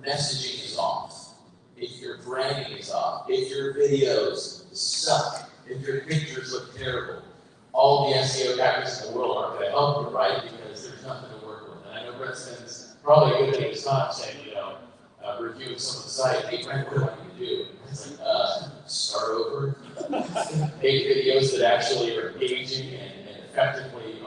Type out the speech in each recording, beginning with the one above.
messaging is off, if your branding is off, if your videos suck, if your pictures look terrible, all the SEO tactics in the world aren't going to help you, right? Because there's nothing to work with. And I know Brett spends probably a good day of his time saying, reviewing someone's site, hey, Brent, what do I need to do? It's like, start over, make videos that actually are engaging and effectively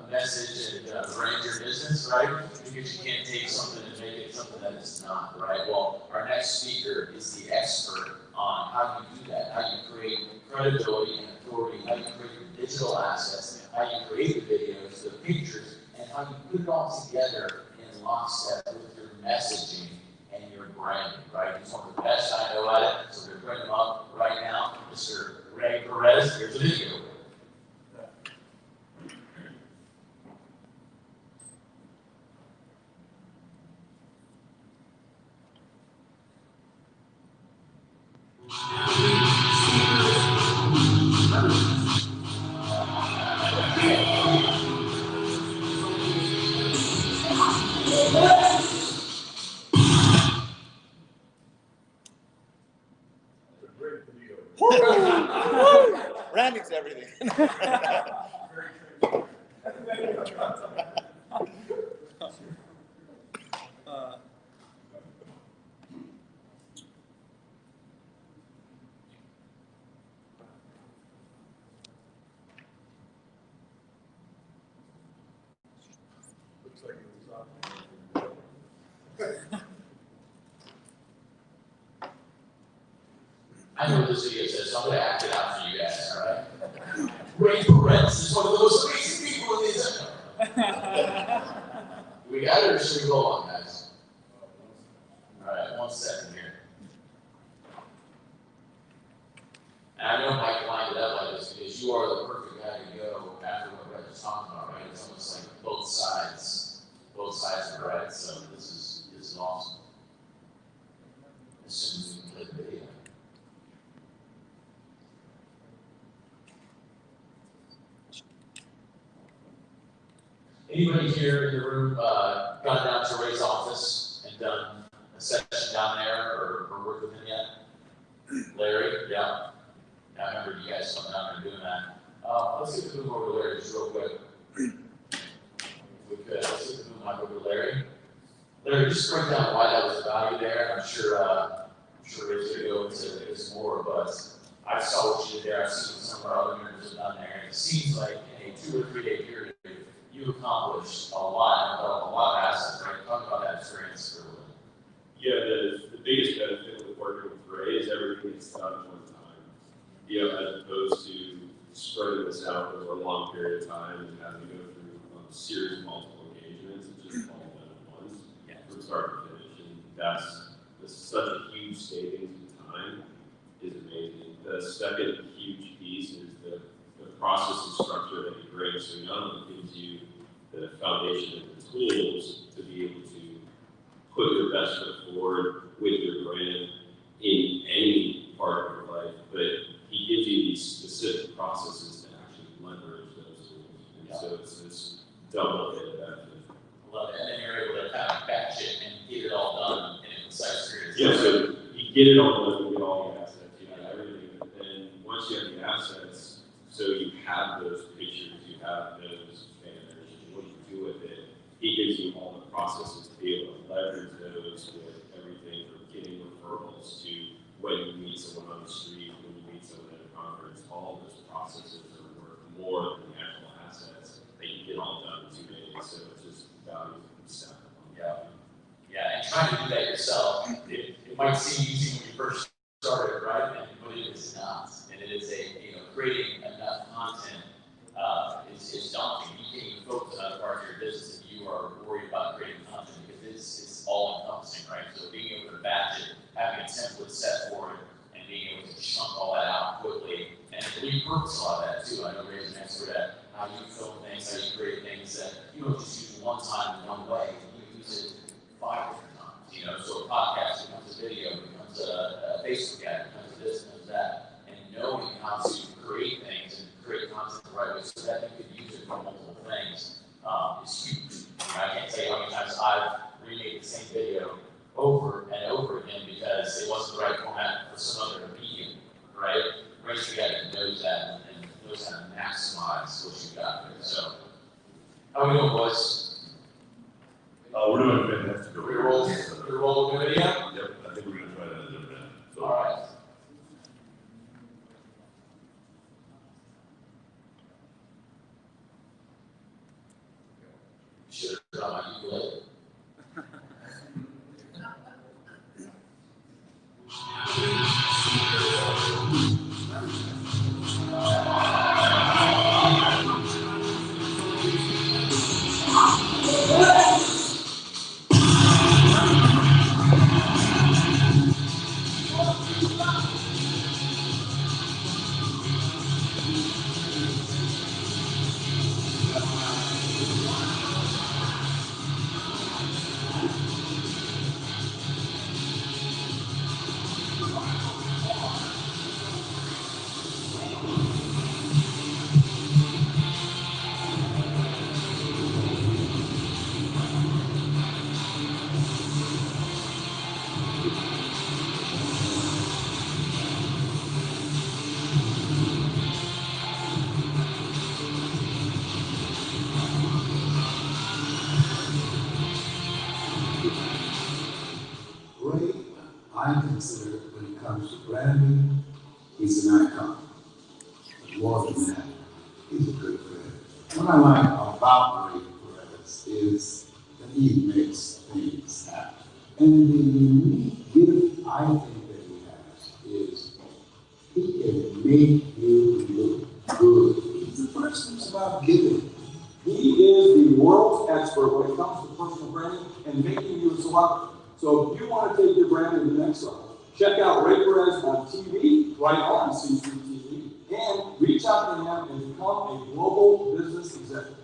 message and brand your business, right? Because you can't take something and make it something that it's not, right? Well, our next speaker is the expert on how you do that, how you create credibility and authority, how you create your digital assets, how you create the videos, the pictures, and how you put it all together in lockstep with your messaging and your branding, right? He's one of the best I know at it, so we're going to bring him up right now. Mr. Ray Perez, here's the video. Branding's everything. Looks like it was off. I know what this video says, so I'm going to act it out for you guys, all right? Ray Perez is one of the most amazing people in the internet. We got it, or should we go on, guys? All right, 1 second here. And I know Mike lined it up like this because you are the perfect guy to go after what Brett just talked about, right? It's almost like both sides are right. So this is awesome. As soon as we can play the video. Anybody here in the room gone down to Ray's office and done a session down there or worked with him yet? Larry? Yeah. I remember you guys coming down and doing that. Let's get the boom over to Larry just real quick. If we could. Let's get the boom mic over to Larry. Larry, just break down why that was a value there. I'm sure Ray's going to go into this more, but I saw what you did there. I've seen what some of our other members have done there. And it seems like in a 2 or 3 day period, you accomplished a lot of assets, right? Talk about that experience for a little bit. Yeah, the biggest benefit with working with Ray is everything gets done at one time. As opposed to spreading this out over a long period of time and having to go through a series of multiple engagements. It's just all done at once, from start to finish. And that's such a huge savings in time is amazing. The second huge piece is the process and structure that you bring. So not only gives you the foundation and the tools to be able to put your best foot forward with your brand in any part of your life, but he gives you these specific processes to actually leverage those tools. And so it's this double hit benefit. I love it. And then you're able to kind of batch it and get it all done in a concise period. Yeah, so you get it all done, you get all the assets, you have everything. And once you have the assets, so you have those pictures, you have those banners, and what you do with it, he gives you all the processes to be able to leverage those with everything from getting referrals to when you meet someone on the street, when you meet someone at a conference, all those processes are worth more than the actual assets that you get all done in 2 days. So it's just value stacked on. Yeah, and trying to do that yourself, it might seem easy when you first started, right? But it is not. And it is creating enough content is daunting. You can't even focus on other parts of your business if you are worried about creating content because it's all encompassing, right? So being able to batch it, having a template set for it, and being able to chunk all that out quickly, and repurpose a lot of that too. I know Ray's an expert at how you film things, how you create things that you don't just use one time in one way. You use it 5 different times. So a podcast becomes a video, becomes a Facebook ad, becomes this, becomes that, and knowing how to create things and create content the right way so that you could use it for multiple things is huge. I can't tell you how many times I've remade the same video over roll the video? Yep, I think we're gonna try that in a minute. So, All right. Should have done my ukulele. Ray, I consider when it comes to branding, he's an icon. But more than that, he's a good friend. What I like about Ray Perez is that he makes things happen. And the unique gift I think that he has is he can make you look good. He's the person who's about giving. He is the world's expert when it comes to personal branding and making you a celebrity. So if you want to take your brand to the next level, check out Ray Perez on TV, right on C-Suite TV, and reach out to him and become a global business executive.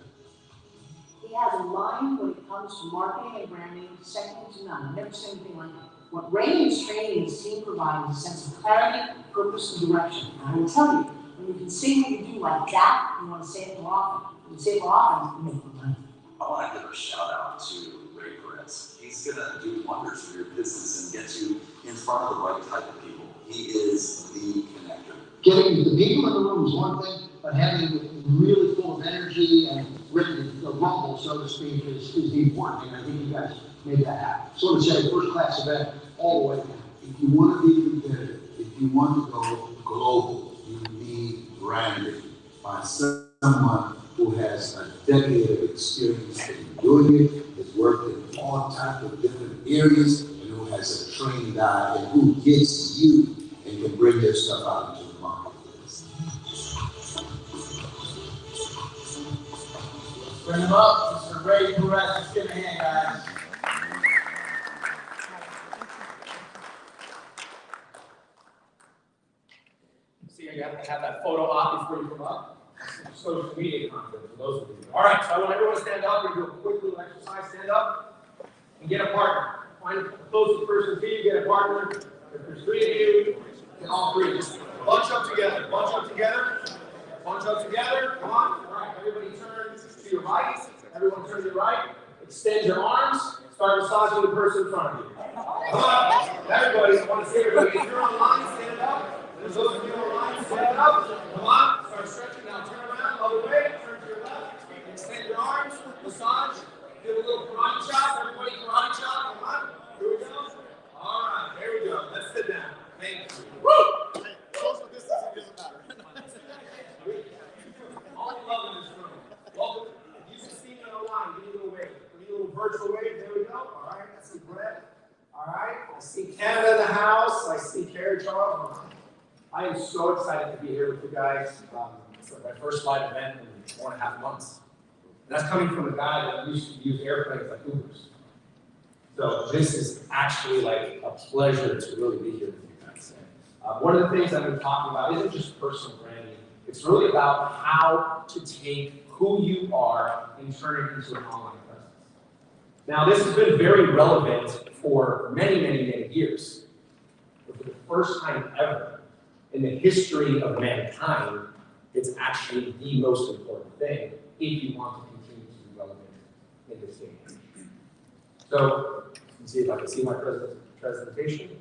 He has a mind when it comes to marketing and branding, second to none. I've never seen anything like it. What Ray is training his team provides is a sense of clarity, purpose, and direction. And I will tell you, when you can say what you do like that, you want to say it more often. When you say it more often, you make more money. I want to give a shout out to Ray Perez. He's going to do wonders for your business and get you in front of the right type of people. He is the connector. Getting the people in the room is one thing, but having it really full of energy and ready to rumble, so to speak, is the important thing. I think you guys made that happen. So to say, first class event all the way down. If you want to be competitive, if you want to go global, you need branding by someone who has a decade of experience in doing it, has worked in all types of different areas, and who has a trained eye and who gets you and can bring their stuff out into the marketplace. Bring him up, Mr. Ray Perez. Let's give him a hand, guys. See, you have to have that photo op before you come up. Social media content for those of you. All right, so I want everyone to stand up. We're going to do a quick little exercise. Stand up and get a partner. Find the closest person to you, get a partner. If there's three of you, get all three. Just bunch up together. Bunch up together. Bunch up together. Come on. All right, everybody turn to your right. Everyone turn to your right. Extend your arms. Start massaging the person in front of you. Come on. Everybody, I want to see everybody. If you're online, stand up. There's those of you online, stand up. Come on. Start stretching. Now turn around. Other way. Turn to your left. Extend your arms. Massage. Do a little karate chop. Everybody karate chop. Come on. Here we go. All right. There we go. Let's sit down. Thank you. Woo! Social distancing doesn't matter. All love in this room. Welcome. If you can see me online, give me a little wave. Give me a little virtual wave. There we go. All right. I see Brett. All right. I see Canada in the house. I see Carrie Charles. I am so excited to be here with you guys. It's like my first live event in 4.5 months. And that's coming from a guy that used to use airplanes like Ubers. So this is actually like a pleasure to really be here with you guys. One of the things I've been talking about isn't just personal branding. It's really about how to take who you are and turn it into an online presence. Now, this has been very relevant for many, many, many years. But for the first time ever in the history of mankind, it's actually the most important thing if you want to continue to be relevant in this day and age. So, let's see if I can see my presentation.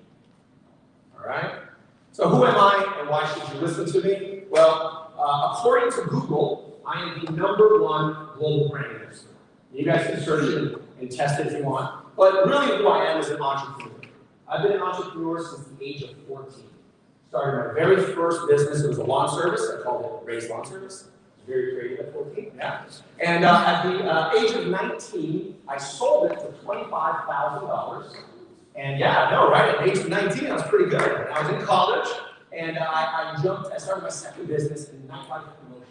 All right. So who am I and why should you listen to me? Well, according to Google, I am the #1 global brand expert. You guys can search it and test it if you want. But really who I am is an entrepreneur. I've been an entrepreneur since the age of 14. Started my very first business, it was a lawn service, I called it Ray's Lawn Service. Very creative at 14, yeah. And at the age of 19, I sold it for $25,000. And yeah, I know, right? At the age of 19, I was pretty good. I was in college, and I started my second business in nightlife promotion.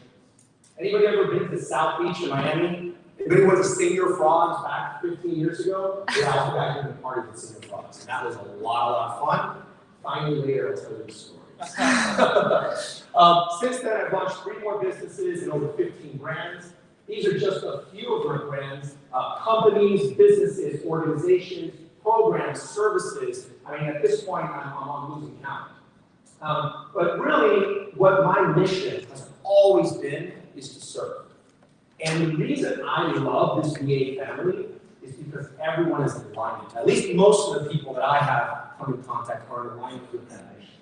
Anybody ever been to South Beach in Miami? Anybody went to Senior Frogs back 15 years ago? Yeah, I was back in the party with Senior Frogs, and that was a lot of fun. Finally, later, I'll tell you the story. Since then, I've launched 3 more businesses and over 15 brands. These are just a few of our brands, companies, businesses, organizations, programs, services. I mean, at this point, I'm on losing count. But really, what my mission has always been is to serve. And the reason I love this VA family is because everyone is in alignment. At least most of the people that I have come in contact are in alignment with that mission.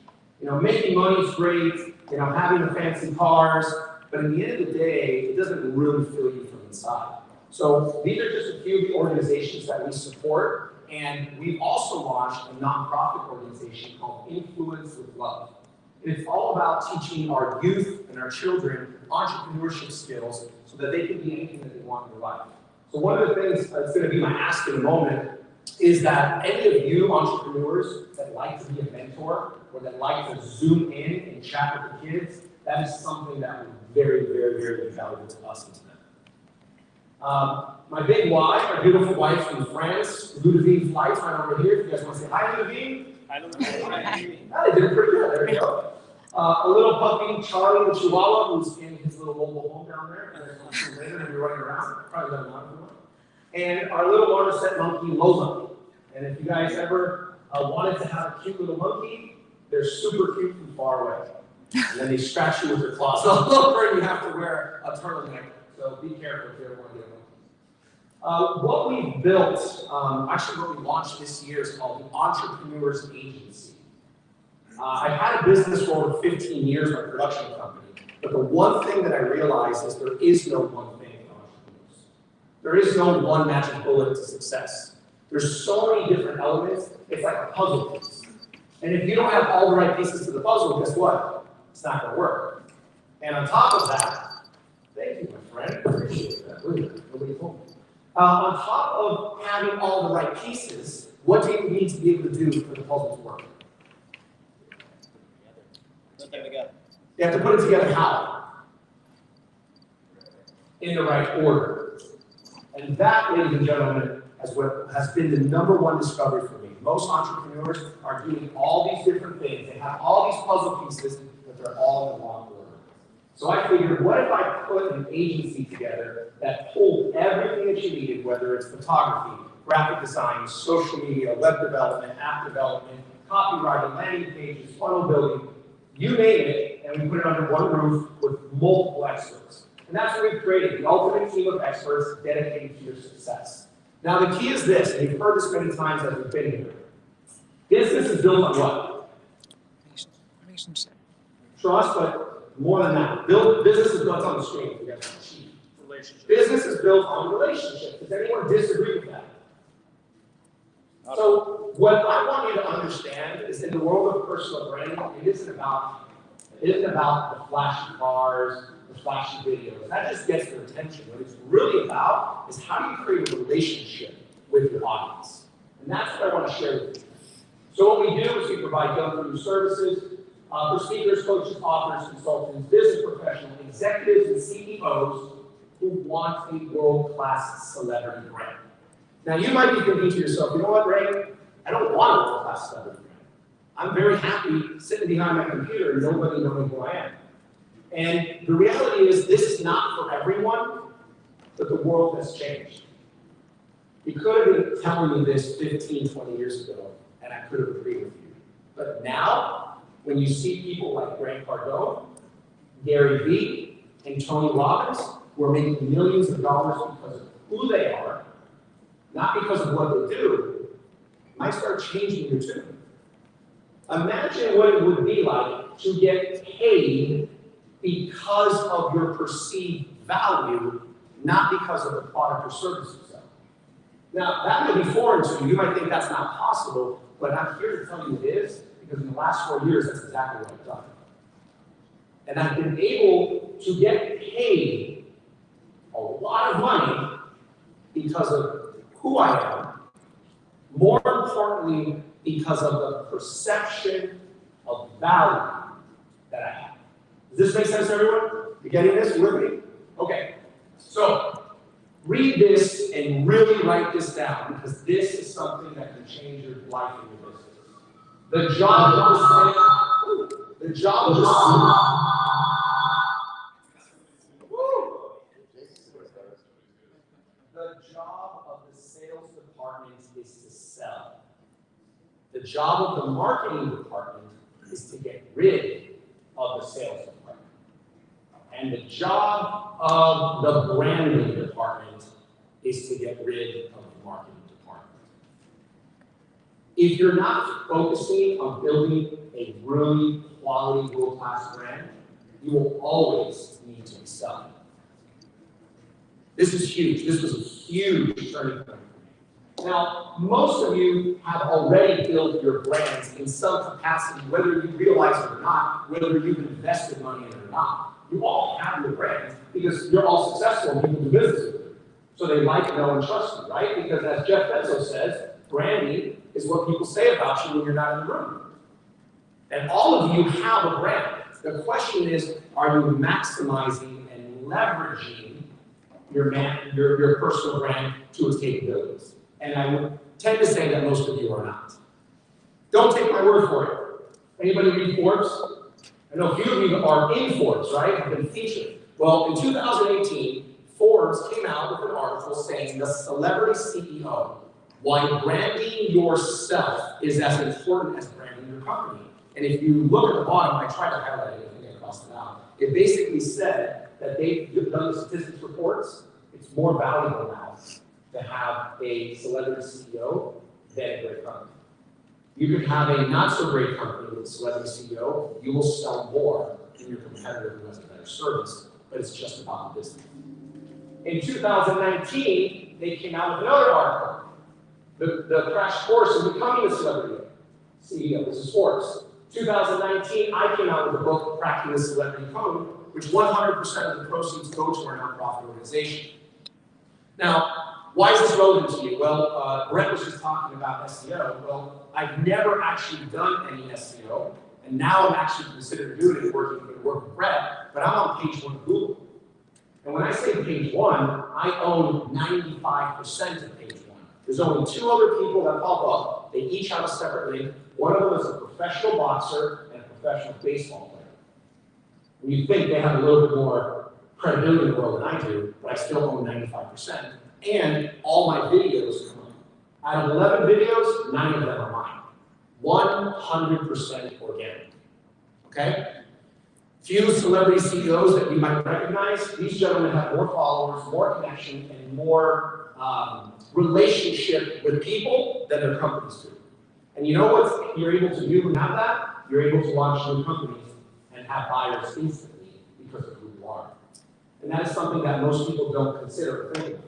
You know, making money is great, you know, having the fancy cars, but at the end of the day, it doesn't really fill you from inside. So these are just a few of the organizations that we support, and we've also launched a nonprofit organization called Influence with Love. It's all about teaching our youth and our children entrepreneurship skills so that they can be anything that they want in their life. So one of the things that's going to be my ask in a moment is that any of you entrepreneurs that like to be a mentor or that like to zoom in and chat with the kids, that is something that would very, very, very valuable to us and to them. My big wife, my beautiful wife from France, Ludivine Flights, right over here. If you guys want to say hi, Ludivine. Hi, Ludivine. Oh, they did pretty good. There you go. A little puppy, Charlie, the Chihuahua, who's in his little mobile home down there. And I'll see you later when you're running around. Probably doesn't matter. And our little Marmoset monkey, Lola. And if you guys ever wanted to have a cute little monkey, they're super cute from far away. And then they scratch you with their claws all over, and you have to wear a turtleneck. So be careful if you ever want to get a monkey. What we built, actually what we launched this year is called the Entrepreneurs Agency. I've had a business for over 15 years, my production company. But the one thing that I realized is there is no one thing for entrepreneurs. There is no one magic bullet to success. There's so many different elements, it's like a puzzle piece. And if you don't have all the right pieces to the puzzle, guess what? It's not going to work. And on top of that, thank you, my friend. I appreciate that. Nobody told me. On top of having all the right pieces, what do you need to be able to do for the puzzle to work? Put them together. You have to put it together how? In the right order. And that, ladies and gentlemen, has been the #1 discovery for me. Most entrepreneurs are doing all these different things. They have all these puzzle pieces, but they're all in the wrong order. So I figured, what if I put an agency together that pulled everything that you needed, whether it's photography, graphic design, social media, web development, app development, copywriting, landing pages, funnel building, you name it, and we put it under one roof with multiple experts. And that's what we've created, the ultimate team of experts dedicated to your success. Now the key is this, and you've heard this many times as we've been here. Business is built on what? Relationship. Trust, but more than that. Business is built on the screen. You guys want to cheat. Relationship. Business is built on relationships. Does anyone disagree with that? So what I want you to understand is in the world of personal branding, it isn't about the flashy cars, the flashy videos. That just gets their attention. What it's really about is how do you create a relationship with your audience. And that's what I want to share with you. So what we do is we provide go-through services for speakers, coaches, authors, consultants, business professionals, executives, and CEOs who want a world-class celebrity brand. Now, you might be thinking to yourself, you know what, Ray? I don't want a world-class celebrity brand. I'm very happy sitting behind my computer and nobody knowing who I am. And the reality is, this is not for everyone, but the world has changed. You could have been telling me this 15, 20 years ago, and I could have agreed with you. But now, when you see people like Grant Cardone, Gary Vee, and Tony Robbins, who are making millions of dollars because of who they are, not because of what they do, it might start changing your tune. Imagine what it would be like to get paid because of your perceived value, not because of the product or service you sell. Now, that may be foreign to you. You might think that's not possible, but I'm here to tell you it is, because in the last 4 years, that's exactly what I've done. And I've been able to get paid a lot of money because of who I am, more importantly, because of the perception of value that I have. Does this make sense, everyone? You getting this? You with me? Okay. So, read this and really write this down, because this is something that can change your life and your business. The job of the sales department is to sell. The job of the marketing department is to get rid of the sales department. And the job of the branding department is to get rid of the marketing department. If you're not focusing on building a really quality, world-class brand, you will always need to be selling. This is huge. This was a huge turning point for me. Now, most of you have already built your brands in some capacity, whether you realize it or not, whether you've invested money in it or not. You all have your brands because you're all successful and people do business with you. So they like, know, and trust you, right? Because as Jeff Bezos says, branding is what people say about you when you're not in the room. And all of you have a brand. The question is, are you maximizing and leveraging your personal brand to its capabilities? And I would tend to say that most of you are not. Don't take my word for it. Anybody read Forbes? I know a few of you are in Forbes, right? Have been featured. Well, in 2018, Forbes came out with an article saying the celebrity CEO, why branding yourself is as important as branding your company. And if you look at the bottom, I tried to highlight it, I think I crossed it out. It basically said that they've done the statistics reports. It's more valuable now to have a celebrity CEO than a great company. You can have a not so great company with a celebrity CEO, you will sell more than your competitor who has a better service, but it's just about the business. In 2019, they came out with another article, the crash course in becoming a celebrity CEO. This is Forbes. 2019, I came out with a book, Cracking the Celebrity Code, which 100% of the proceeds go to our nonprofit organization. Now, why is this relevant to you? Well, Brett was just talking about SEO. Well, I've never actually done any SEO, and now I'm actually considering doing it, working with Brett, but I'm on page 1 of Google. And when I say page 1, I own 95% of page 1. There's only 2 other people that pop up. They each have a separate link. One of them is a professional boxer and a professional baseball player. And you think they have a little bit more credibility in the world than I do, but I still own 95%. And all my videos come on. Out of 11 videos, 9 of them are mine. 100% organic. Okay? Few celebrity CEOs that you might recognize, these gentlemen have more followers, more connection, and more relationship with people than their companies do. And you know what you're able to do when you have that? You're able to launch new companies and have buyers instantly because of who you are. And that is something that most people don't consider or think about.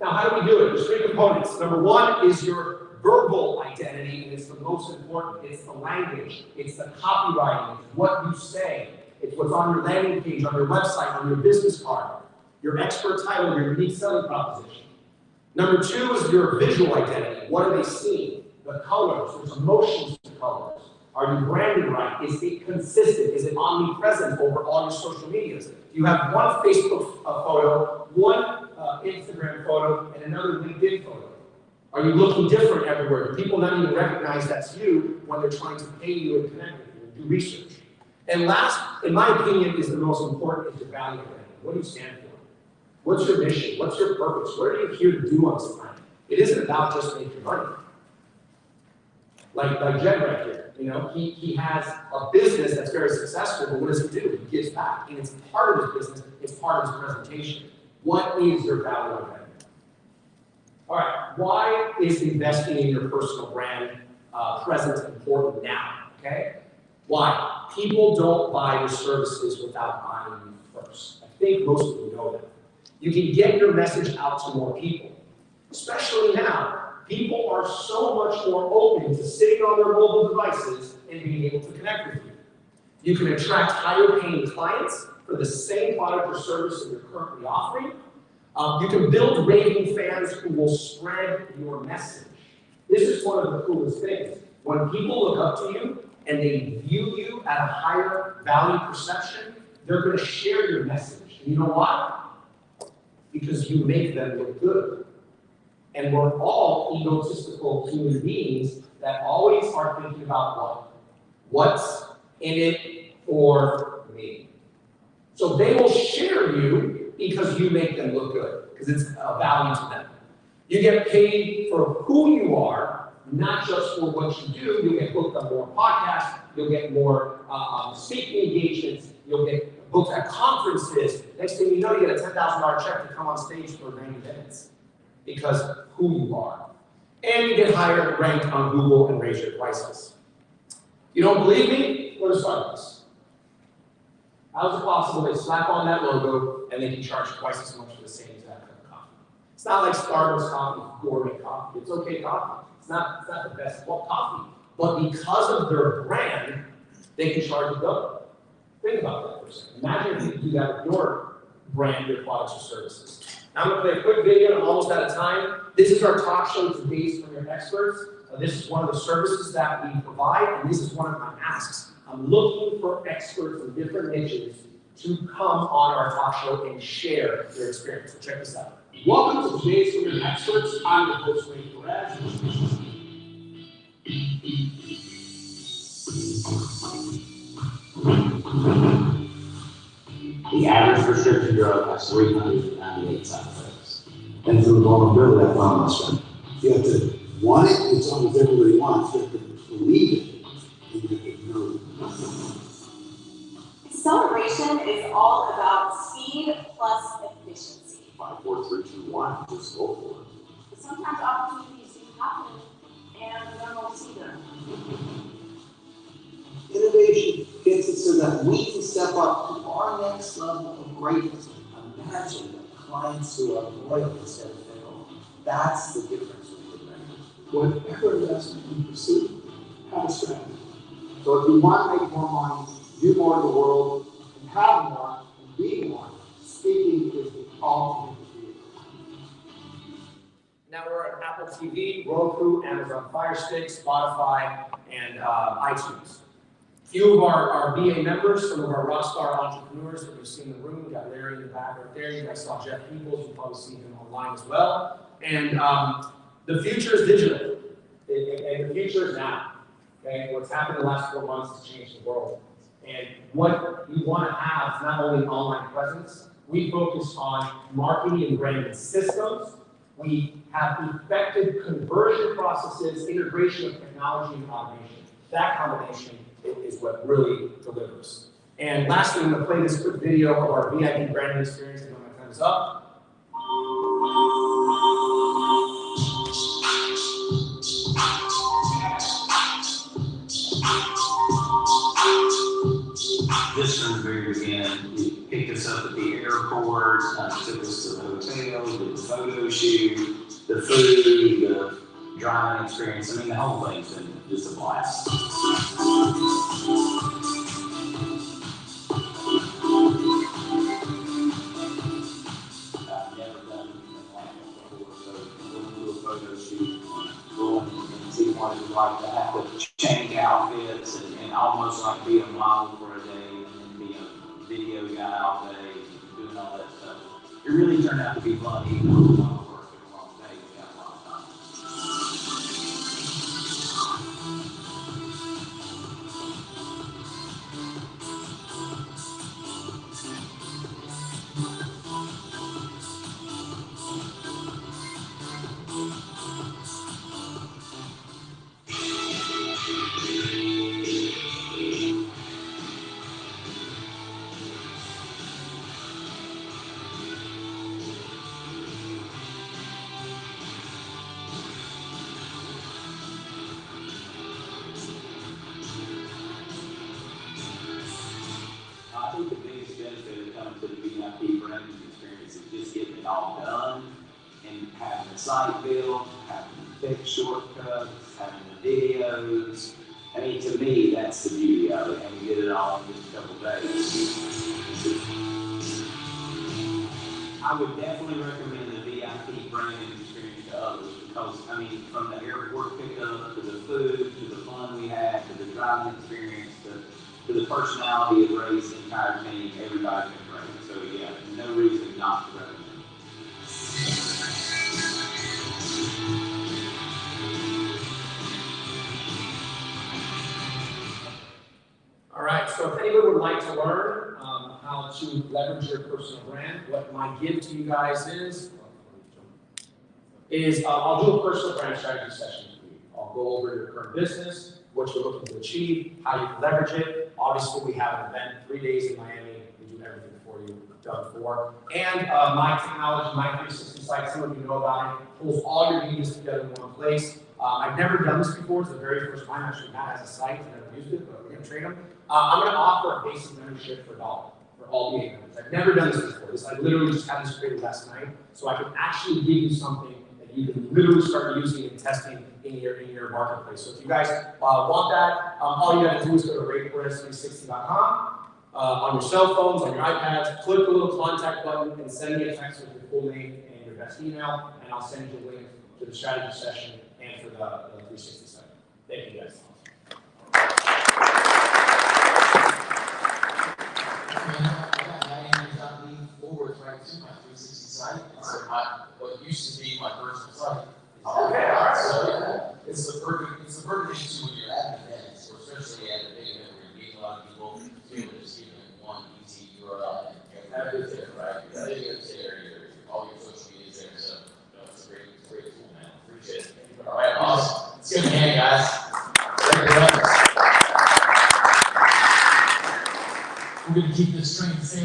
Now, how do we do it? There's 3 components. Number 1 is your verbal identity, and it's the most important. It's the language. It's the copywriting. It's what you say. It's what's on your landing page, on your website, on your business card. Your expert title, your unique selling proposition. Number 2 is your visual identity. What are they seeing? The colors. There's emotions to colors. Are you branded right? Is it consistent? Is it omnipresent over all your social medias? You have one Facebook photo, one Instagram photo, and another LinkedIn photo. Are you looking different everywhere? Do people not even recognize that's you when they're trying to pay you and connect with you and do research? And last, in my opinion, is the most important is your value branding. What do you stand for? What's your mission? What's your purpose? What are you here to do on this planet? It isn't about just making money. Like Jed right here, you know, he has a business that's very successful, but what does he do? He gives back, and it's part of his business, it's part of his presentation. What is your value identity? All right, why is investing in your personal brand present important now, okay? Why? People don't buy your services without buying you first. I think most of you know that. You can get your message out to more people. Especially now, people are so much more open to sitting on their mobile devices and being able to connect with you. You can attract higher paying clients for the same product or service that you're currently offering. You can build raving fans who will spread your message. This is one of the coolest things. When people look up to you and they view you at a higher value perception, they're going to share your message. And you know why? Because you make them look good. And we're all egotistical human beings that always are thinking about what? What's in it for me? So they will share you because you make them look good, because it's a value to them. You get paid for who you are, not just for what you do. You'll get booked on more podcasts, you'll get more speaking engagements, you'll get booked at conferences. Next thing you know, you get a $10,000 check to come on stage for 90 minutes because of who you are. And you get higher ranked on Google and raise your prices. You don't believe me? Go to Starbucks. How is it possible they slap on that logo and they can charge twice as much for the same exact cup of coffee? It's not like Starbucks coffee, gourmet coffee. It's okay coffee. It's not the best coffee. But because of their brand, they can charge a double. Think about that for a second. Imagine if you could do that with your brand, your products or services. Now I'm going to play a quick video. I'm almost out of time. This is our talk show Today's from Your Experts. This is one of the services that we provide, and this is one of my asks. I'm looking for experts in different niches to come on our talk show and share their experience. So check this out. Welcome to Today's from Your Experts. I'm your host, Ray Perez. The average prescription drug has 398 side effects. And through vulnerability, I found myself. You have to want it, it's almost everybody wants. You have to believe it, and you have to know it. Acceleration is all about speed plus efficiency. 5, 4, 3, 2, 1, just go for it. But sometimes opportunities do happen and we don't always see them. Innovation gets it so that we can step up to our next level of greatness. Imagine the clients who are loyal instead of fickle. That's the difference with the vendors. Whatever investment you pursue, have a strategy. So if you want to make more money, do more in the world, and have more, and be more, speaking is the ultimate vehicle. Now we're at Apple TV, Roku, Amazon Fire Stick, Spotify, and iTunes. Few of our BA members, some of our rockstar entrepreneurs that we've seen in the room, we got Larry in the back right there, you guys saw Jeff Peoples, you've probably seen him online as well. And the future is digital, and the future is now. Okay? What's happened in the last 4 months has changed the world. And what you want to have is not only an online presence, we focus on marketing and branding systems. We have effective conversion processes, integration of technology and automation. That combination is what really delivers. And lastly, I'm going to play this quick video of our VIP branding experience, and when my time is up. Just from the very beginning, you picked us up at the airport, took us to the hotel, did the photo shoot, the food, the driving experience. I mean, the whole thing's been just a blast. I've never done anything like that before, so we'll do a photo shoot, go and see what it's like to have to change outfits and almost like be a model for a day and be a video guy all day, doing all that stuff. It really turned out to be fun, even though we don't work in a long day, we got a lot of time. videos. I mean, to me, that's the beauty of it, and we get it all in just a couple days. I would definitely recommend the VIP branding experience to others because, I mean, from the airport pickup to the food, to the fun we had, to the driving experience, to the personality of Ray's entire team, everybody's been great. So yeah, no reason not to recommend. All right, so if anyone would like to learn how to leverage your personal brand, what my gift to you guys is I'll do a personal brand strategy session with you. I'll go over your current business, what you're looking to achieve, how you can leverage it. Obviously, we have an event, 3 days in Miami. We do everything for you, done for. And my technology, my 360 site, some of you know about it, pulls all your meetings together in one place. I've never done this before. It's the very first time actually Matt has a site. I've never used it, but we're going to train them. I'm going to offer a basic membership for $1 for all the 8 members. I've never done this before. I literally just had this created last night, so I can actually give you something that you can literally start using and testing in your marketplace. So if you guys want that, all you got to do is go to RayPerez360.com on your cell phones, on your iPads, click the little contact button, and send me a text with your full name and your best email, and I'll send you a link to the strategy session and for the 360 site. Thank you guys. Right to my 360 site. So what used to be my personal site. Okay, all right. So yeah, it's the perfect thing to when you're at events, or especially at a big event where you're meeting a lot of people, to be able to just give them one easy URL and have it there, right? Your videos there, all your social media is there. So it's a great tool, man. Appreciate it. All right, awesome. Let's give it a hand, guys. We're gonna keep this train the same.